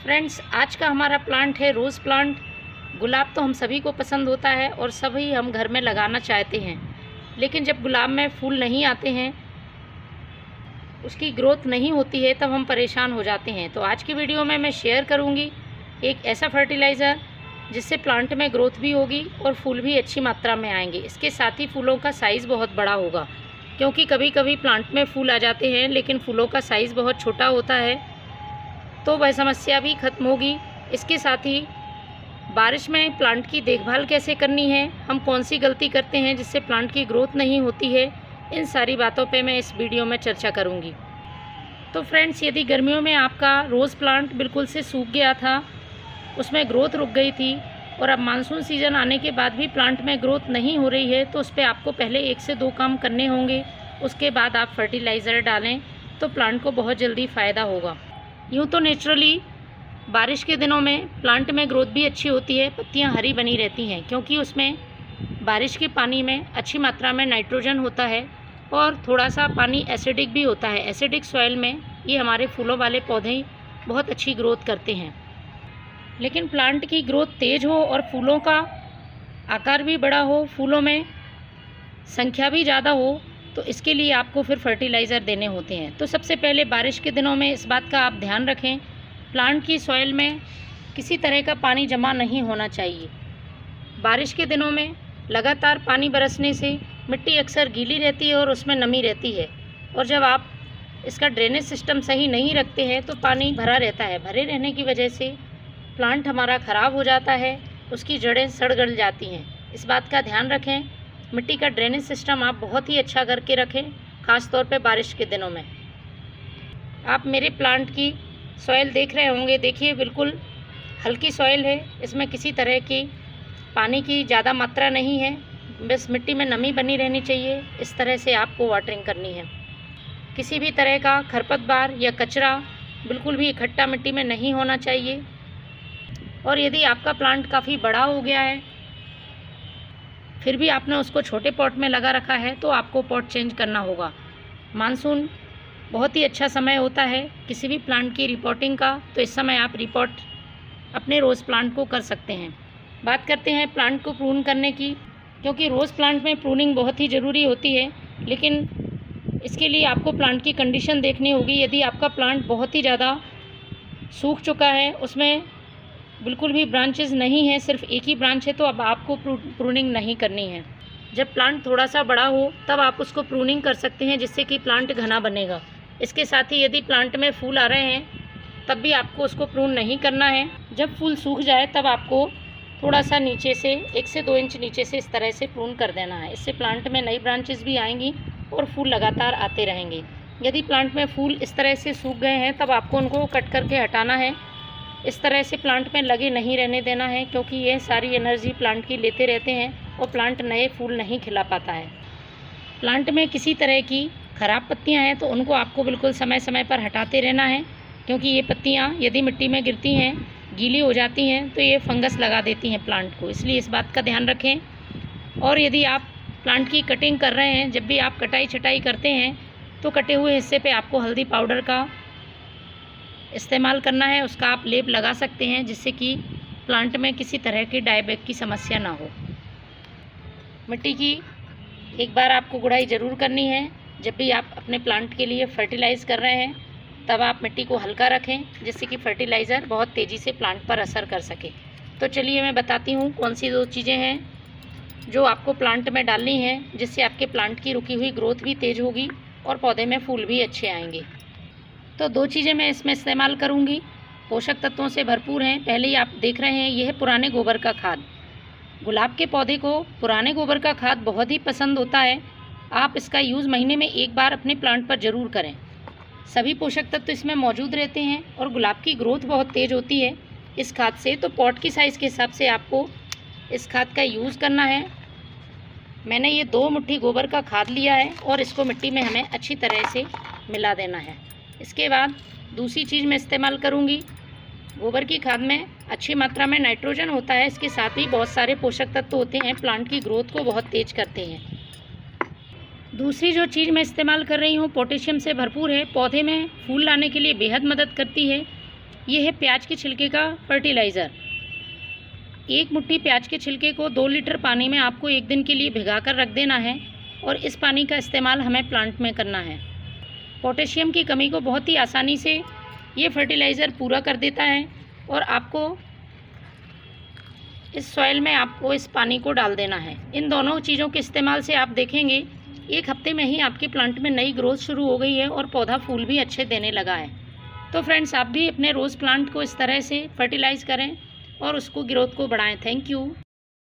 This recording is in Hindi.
फ्रेंड्स, आज का हमारा प्लांट है रोज़ प्लांट। गुलाब तो हम सभी को पसंद होता है और सभी हम घर में लगाना चाहते हैं, लेकिन जब गुलाब में फूल नहीं आते हैं, उसकी ग्रोथ नहीं होती है, तब हम परेशान हो जाते हैं। तो आज की वीडियो में मैं शेयर करूंगी एक ऐसा फर्टिलाइज़र जिससे प्लांट में ग्रोथ भी होगी और फूल भी अच्छी मात्रा में आएंगे। इसके साथ ही फूलों का साइज़ बहुत बड़ा होगा, क्योंकि कभी कभी प्लांट में फूल आ जाते हैं लेकिन फूलों का साइज़ बहुत छोटा होता है, तो वह समस्या भी खत्म होगी। इसके साथ ही बारिश में प्लांट की देखभाल कैसे करनी है, हम कौन सी गलती करते हैं जिससे प्लांट की ग्रोथ नहीं होती है, इन सारी बातों पे मैं इस वीडियो में चर्चा करूंगी। तो फ्रेंड्स, यदि गर्मियों में आपका रोज़ प्लांट बिल्कुल से सूख गया था, उसमें ग्रोथ रुक गई थी और अब मानसून सीज़न आने के बाद भी प्लांट में ग्रोथ नहीं हो रही है, तो उस पर आपको पहले 1 से 2 काम करने होंगे। उसके बाद आप फर्टिलाइज़र डालें तो प्लांट को बहुत जल्दी फ़ायदा होगा। यूँ तो नेचुरली बारिश के दिनों में प्लांट में ग्रोथ भी अच्छी होती है, पत्तियां हरी बनी रहती हैं, क्योंकि उसमें बारिश के पानी में अच्छी मात्रा में नाइट्रोजन होता है और थोड़ा सा पानी एसिडिक भी होता है। एसिडिक सॉइल में ये हमारे फूलों वाले पौधे बहुत अच्छी ग्रोथ करते हैं। लेकिन प्लांट की ग्रोथ तेज़ हो और फूलों का आकार भी बड़ा हो, फूलों में संख्या भी ज़्यादा हो, तो इसके लिए आपको फिर फर्टिलाइज़र देने होते हैं। तो सबसे पहले बारिश के दिनों में इस बात का आप ध्यान रखें, प्लांट की सॉइल में किसी तरह का पानी जमा नहीं होना चाहिए। बारिश के दिनों में लगातार पानी बरसने से मिट्टी अक्सर गीली रहती है और उसमें नमी रहती है, और जब आप इसका ड्रेनेज सिस्टम सही नहीं रखते हैं तो पानी भरा रहता है। भरे रहने की वजह से प्लांट हमारा ख़राब हो जाता है, उसकी जड़ें सड़ गल जाती हैं। इस बात का ध्यान रखें, मिट्टी का ड्रेनेज सिस्टम आप बहुत ही अच्छा करके रखें, ख़ास तौर पे बारिश के दिनों में। आप मेरे प्लांट की सॉइल देख रहे होंगे, देखिए बिल्कुल हल्की सॉइल है, इसमें किसी तरह की पानी की ज़्यादा मात्रा नहीं है, बस मिट्टी में नमी बनी रहनी चाहिए। इस तरह से आपको वाटरिंग करनी है। किसी भी तरह का खरपतवार या कचरा बिल्कुल भी इकट्ठा मिट्टी में नहीं होना चाहिए। और यदि आपका प्लांट काफ़ी बड़ा हो गया है, फिर भी आपने उसको छोटे पॉट में लगा रखा है, तो आपको पॉट चेंज करना होगा। मानसून बहुत ही अच्छा समय होता है किसी भी प्लांट की रिपोर्टिंग का, तो इस समय आप रिपोर्ट अपने रोज़ प्लांट को कर सकते हैं। बात करते हैं प्लांट को प्रून करने की, क्योंकि रोज़ प्लांट में प्रूनिंग बहुत ही ज़रूरी होती है, लेकिन इसके लिए आपको प्लांट की कंडीशन देखनी होगी। यदि आपका प्लांट बहुत ही ज़्यादा सूख चुका है, उसमें बिल्कुल भी ब्रांचेस नहीं है, सिर्फ एक ही ब्रांच है, तो अब आपको प्रूनिंग नहीं करनी है। जब प्लांट थोड़ा सा बड़ा हो तब आप उसको प्रूनिंग कर सकते हैं, जिससे कि प्लांट घना बनेगा। इसके साथ ही यदि प्लांट में फूल आ रहे हैं तब भी आपको उसको प्रून नहीं करना है। जब फूल सूख जाए तब आपको थोड़ा सा नीचे से 1 से 2 इंच नीचे से इस तरह से प्रून कर देना है। इससे प्लांट में नई ब्रांचेस भी आएंगी और फूल लगातार आते रहेंगे। यदि प्लांट में फूल इस तरह से सूख गए हैं तब आपको उनको कट करके हटाना है। इस तरह से प्लांट में लगे नहीं रहने देना है, क्योंकि यह सारी एनर्जी प्लांट की लेते रहते हैं और प्लांट नए फूल नहीं खिला पाता है। प्लांट में किसी तरह की ख़राब पत्तियां हैं तो उनको आपको बिल्कुल समय समय पर हटाते रहना है, क्योंकि ये पत्तियां यदि मिट्टी में गिरती हैं, गीली हो जाती हैं, तो ये फंगस लगा देती हैं प्लांट को। इसलिए इस बात का ध्यान रखें। और यदि आप प्लांट की कटिंग कर रहे हैं, जब भी आप कटाई छटाई करते हैं, तो कटे हुए हिस्से पर आपको हल्दी पाउडर का इस्तेमाल करना है। उसका आप लेप लगा सकते हैं, जिससे कि प्लांट में किसी तरह की डायबैक की समस्या ना हो। मिट्टी की एक बार आपको गुड़ाई ज़रूर करनी है। जब भी आप अपने प्लांट के लिए फर्टिलाइज़ कर रहे हैं तब आप मिट्टी को हल्का रखें, जिससे कि फर्टिलाइज़र बहुत तेज़ी से प्लांट पर असर कर सके। तो चलिए मैं बताती हूँ कौन सी 2 चीज़ें हैं जो आपको प्लांट में डालनी है, जिससे आपके प्लांट की रुकी हुई ग्रोथ भी तेज़ होगी और पौधे में फूल भी अच्छे आएंगे। तो 2 चीज़ें मैं इसमें इस्तेमाल करूँगी, पोषक तत्वों से भरपूर हैं। पहले ही आप देख रहे हैं, यह है पुराने गोबर का खाद। गुलाब के पौधे को पुराने गोबर का खाद बहुत ही पसंद होता है। आप इसका यूज़ महीने में 1 बार अपने प्लांट पर ज़रूर करें। सभी पोषक तत्व इसमें मौजूद रहते हैं और गुलाब की ग्रोथ बहुत तेज़ होती है इस खाद से। तो पॉट की साइज़ के हिसाब से आपको इस खाद का यूज़ करना है। मैंने ये 2 मुट्ठी गोबर का खाद लिया है और इसको मिट्टी में हमें अच्छी तरह से मिला देना है। इसके बाद दूसरी चीज़ मैं इस्तेमाल करूँगी। गोबर की खाद में अच्छी मात्रा में नाइट्रोजन होता है, इसके साथ ही बहुत सारे पोषक तत्व होते हैं, प्लांट की ग्रोथ को बहुत तेज़ करते हैं। दूसरी जो चीज़ मैं इस्तेमाल कर रही हूँ पोटेशियम से भरपूर है, पौधे में फूल लाने के लिए बेहद मदद करती है। ये है प्याज के छिलके का फर्टिलाइज़र। 1 मुट्ठी प्याज के छिलके को 2 लीटर पानी में आपको 1 दिन के लिए भिगा कर रख देना है और इस पानी का इस्तेमाल हमें प्लांट में करना है। पोटेशियम की कमी को बहुत ही आसानी से ये फर्टिलाइज़र पूरा कर देता है और आपको इस सॉइल में आपको इस पानी को डाल देना है। इन दोनों चीज़ों के इस्तेमाल से आप देखेंगे 1 हफ्ते में ही आपके प्लांट में नई ग्रोथ शुरू हो गई है और पौधा फूल भी अच्छे देने लगा है। तो फ्रेंड्स, आप भी अपने रोज़ प्लांट को इस तरह से फर्टिलाइज़ करें और उसको ग्रोथ को बढ़ाएं। Thank you.